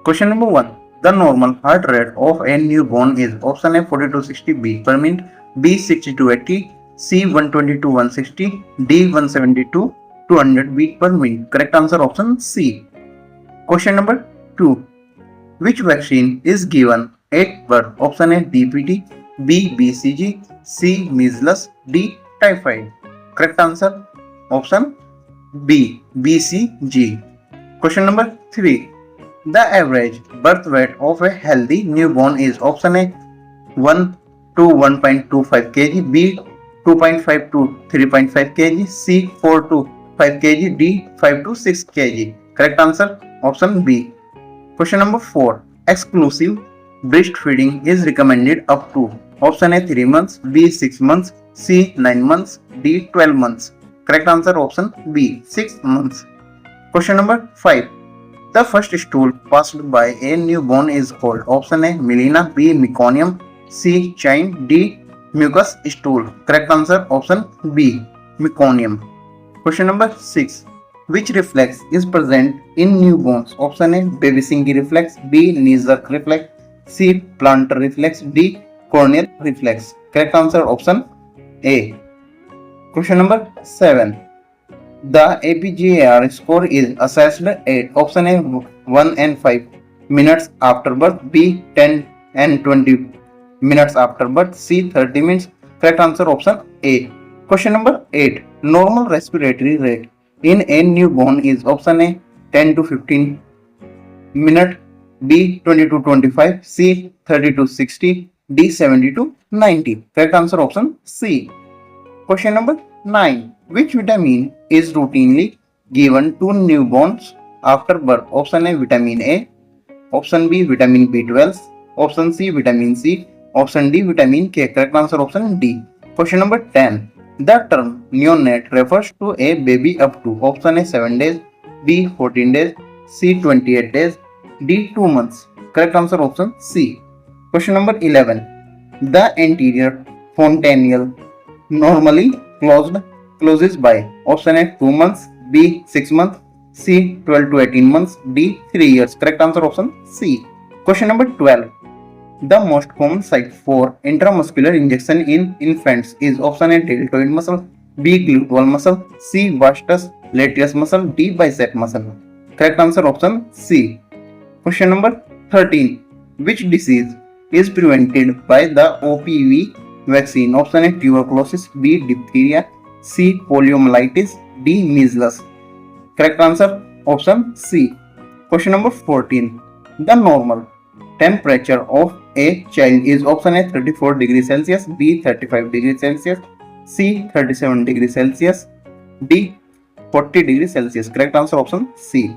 Question number 1. The normal heart rate of a newborn is option A 40 to 60 beats per minute, B 60 to 80, C 120 to 160, D 170 to 200 beats per minute. Correct answer option C. Question number 2. Which vaccine is given at birth? Option A DPT, B BCG, C measles, D typhoid. Correct answer option B BCG. Question number 3. The average birth weight of a healthy newborn is option A 1 to 1.25 kg, B 2.5 to 3.5 kg, C 4 to 5 kg, D 5 to 6 kg. Correct answer option B. Question number 4. Exclusive breastfeeding is recommended up to option A 3 months, B 6 months, C 9 months, D 12 months. Correct answer option B 6 months. Question number 5. The first stool passed by a newborn is called option A melena, B meconium, C chine, D mucus stool. Correct answer option B meconium. Question number 6. Which reflex is present in newborns? Option A Babysink reflex, B knee-jerk reflex, C plantar reflex, D corneal reflex. Correct answer option A. Question number 7. The APGAR score is assessed at option A 1 and 5 minutes after birth, B 10 and 20 minutes after birth, C 30 minutes. Correct answer option A. Question number 8. Normal respiratory rate in a newborn is option A 10 to 15 minutes, B 20 to 25, C 30 to 60, D 70 to 90. Correct answer option C. Question number 9. Which vitamin is routinely given to newborns after birth? Option A vitamin A, option B vitamin B12, option C vitamin C, option D vitamin K. Correct answer option D. Question number 10. The term neonate refers to a baby up to option A 7 days, B 14 days, C 28 days, D 2 months. Correct answer option C. Question number 11. The anterior fontanelle normally closes by option A 2 months, B 6 months, C 12 to 18 months, D 3 years. Correct answer option C. Question number 12. The most common site for intramuscular injection in infants is option A deltoid muscle, B gluteal muscle, C vastus latius muscle, D bicep muscle. Correct answer option C. Question number 13. Which disease is prevented by the OPV vaccine? Option A tuberculosis, B diphtheria, C poliomyelitis, D measles. Correct answer option C. Question number 14. The normal temperature of a child is option A 34 degrees Celsius, B 35 degrees Celsius, C 37 degrees Celsius, D 40 degrees Celsius. Correct answer option C.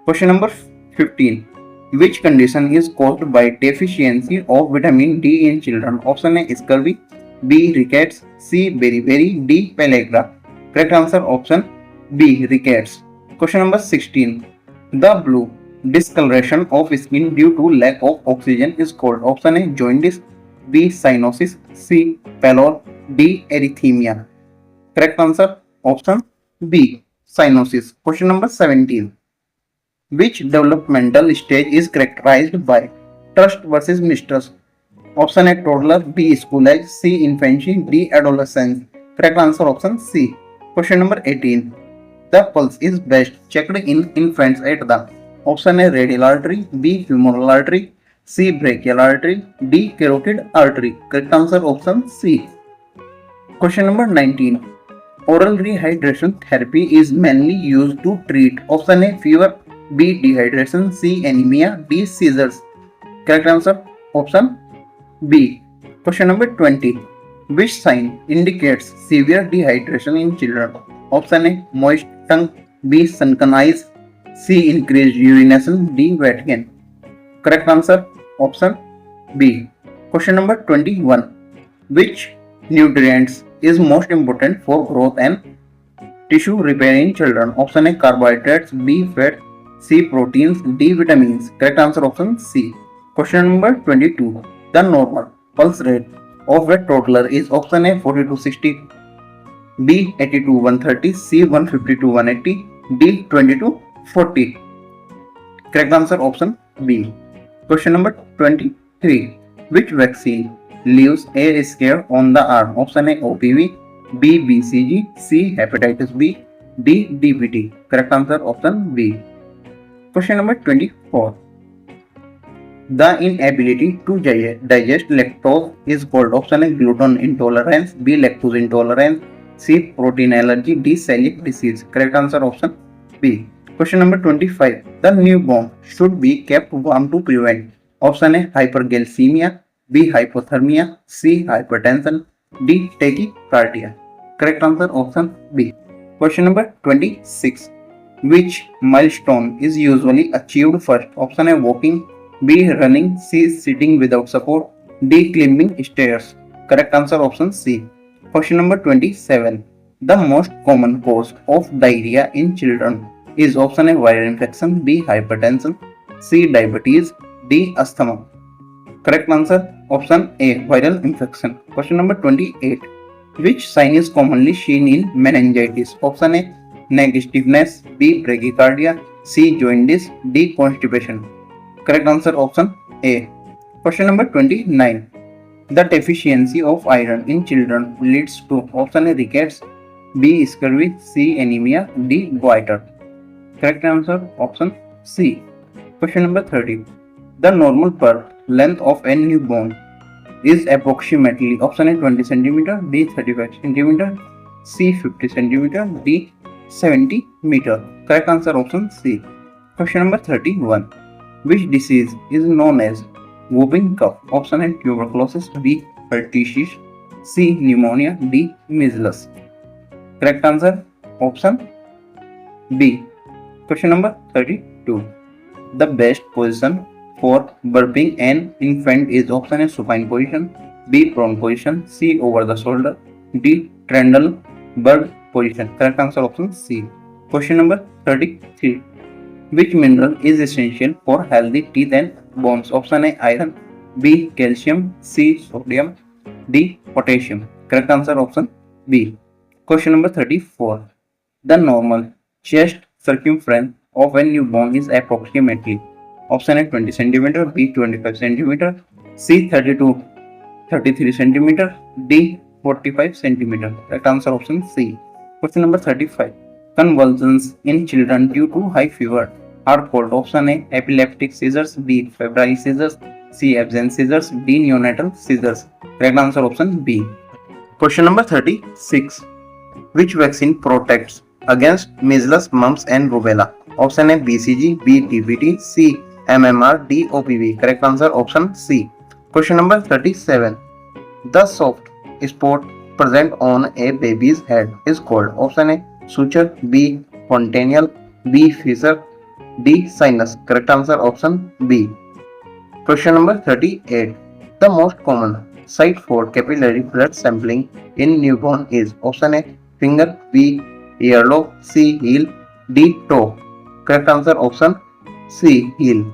Question number 15. Which condition is caused by deficiency of vitamin D in children? Option A scurvy, B rickets, C beriberi, D pellagra. Correct answer option B rickets. Question number 16. The blue discoloration of skin due to lack of oxygen is called option A jaundice, B cyanosis, C pallor, D erythema. Correct answer option B cyanosis. Question number 17. Which developmental stage is characterized by trust versus mistrust? Option A toddler, B school age, C infancy, D adolescence. Correct answer option C. Question number 18. The pulse is best checked in infants at the option A radial artery, B femoral artery, C brachial artery, D carotid artery. Correct answer option C. Question number 19. Oral rehydration therapy is mainly used to treat option A fever, B dehydration, C anemia, D seizures. Correct answer option B. Question number 20. Which sign indicates severe dehydration in children? Option A moist tongue, B sunken eyes, C increased urination, D wet gain. Correct answer option B. Question number 21. Which nutrients is most important for growth and tissue repair in children? Option A carbohydrates, B fat, C proteins, D vitamins. Correct answer option C. Question number 22. The normal pulse rate of a toddler is option A 40 to 60, B 80 to 130, C 150 to 180, D 20 to 40. Correct answer option B. Question number 23. Which vaccine leaves a scare on the arm? Option A OPV, B BCG, C hepatitis B, D DPT. Correct answer option B. Question number 24. The inability to digest lactose is called option A gluten intolerance, B lactose intolerance, C protein allergy, D celiac disease. Correct answer option B. Question number 25. The newborn should be kept warm to prevent option A hyperglycemia, B hypothermia, C hypertension, D tachycardia. Correct answer option B. Question number 26. Which milestone is usually achieved first? Option A walking, B running, C sitting without support, D climbing stairs. Correct answer option C. Question number 27. The most common cause of diarrhea in children is option A viral infection, B hypertension, C diabetes, D asthma. Correct answer option A viral infection. Question number 28. Which sign is commonly seen in meningitis? Option A neck stiffness, B bradycardia, C jaundice, D constipation. Correct answer option A. Question number 29. The deficiency of iron in children leads to option A rickets, B scurvy, C anemia, D goiter. Correct answer option C. Question number 30. The normal birth length of a newborn is approximately option A 20 cm, B 35 cm, C 50 cm, D 70 meter. Correct answer option C. Question number 31. Which disease is known as whooping cough? Option A tuberculosis, B pertussis, C pneumonia, D measles. Correct answer option B. Question number 32. The best position for burping an infant is option A supine position, B prone position, C over the shoulder, D Trendelenburg position. Correct answer option C. Question number 33. Which mineral is essential for healthy teeth and bones? Option A iron, B calcium, C sodium, D potassium. Correct answer option B. Question number 34. The normal chest circumference of a newborn is approximately option A 20 cm, B 25 cm, C 33 cm, D 45 cm. Correct answer option C. Question number 35. Convulsions in children due to high fever are called option A epileptic seizures, B febrile seizures, C absence seizures, D neonatal seizures. Correct answer option B. Question number 36. Which vaccine protects against measles, mumps and rubella? Option A BCG, B DPT, C MMR, D OPV. Correct answer option C. Question number 37. The soft spot present on a baby's head is called option A suture, B fontanelle, B fissure, D sinus. Correct answer option B. Question number 38. The most common site for capillary blood sampling in newborn is option A finger, B earlobe, C heel, D toe. Correct answer option C heel.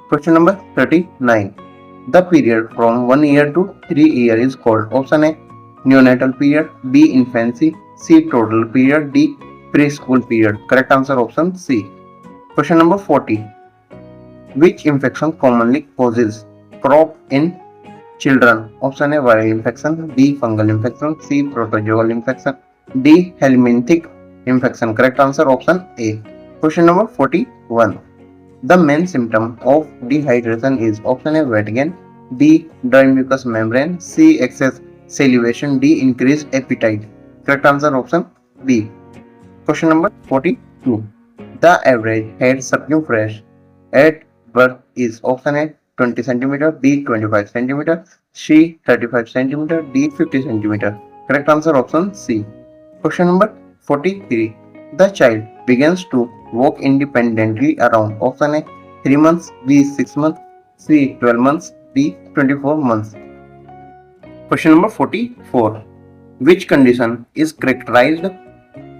Question number 39. The period from 1 year to 3 years is called option A neonatal period, B infancy, C toddler period, D preschool period. Correct answer option C. Question number 40. Which infection commonly causes crop in children? Option A viral infection, B fungal infection, C protozoal infection, D helminthic infection. Correct answer option A. Question number 41. The main symptom of dehydration is option A wet gain, B dry mucous membrane, C excess salivation, D increased appetite. Correct answer option B. Question number 42. The average head circumference at birth is option A 20 cm, B 25 cm, C 35 cm, D 50 cm. Correct answer option C. Question number 43. The child begins to walk independently around option A 3 months, B 6 months, C 12 months, D 24 months. Question number 44. Which condition is characterized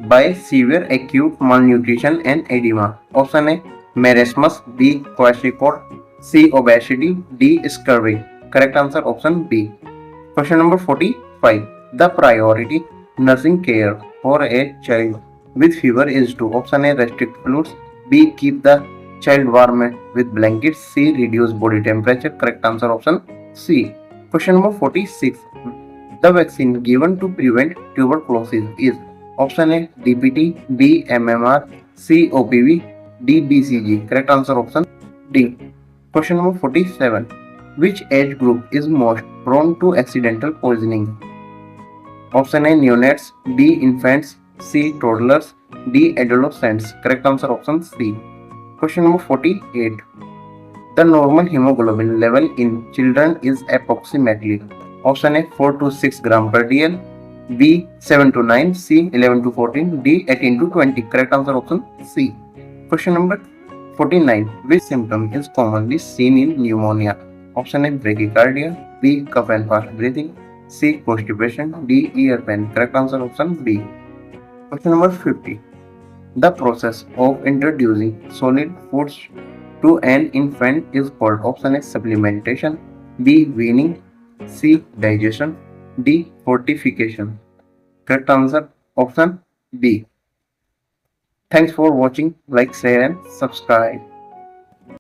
by severe acute malnutrition and edema? Option A marasmus, B kwashiorkor, C obesity, D scurvy. Correct answer option B. Question number 45. The priority nursing care for a child with fever is to option A restrict fluids, B keep the child warmed with blankets. C. Reduce body temperature. Correct answer option C. Question number 46. The vaccine given to prevent tuberculosis is option A DPT, B MMR, C OPV, D BCG. Correct answer option D. Question number 47. Which age group is most prone to accidental poisoning? Option A neonates, B infants, C toddlers, D adolescents. Correct answer option C. Question number 48. The normal hemoglobin level in children is approximately option A 4 to 6 gram per dl, B 7 to 9, C 11 to 14, D 18 to 20. Correct answer option C. Question number 49. Which symptom is commonly seen in pneumonia? Option A bradycardia, B cough and fast breathing, C constipation, D ear pain. Correct answer option B. Question number 50. The process of introducing solid foods to an infant is called option A supplementation, B weaning, C digestion, D fortification. Correct answer option B. Thanks for watching. Like, share and subscribe.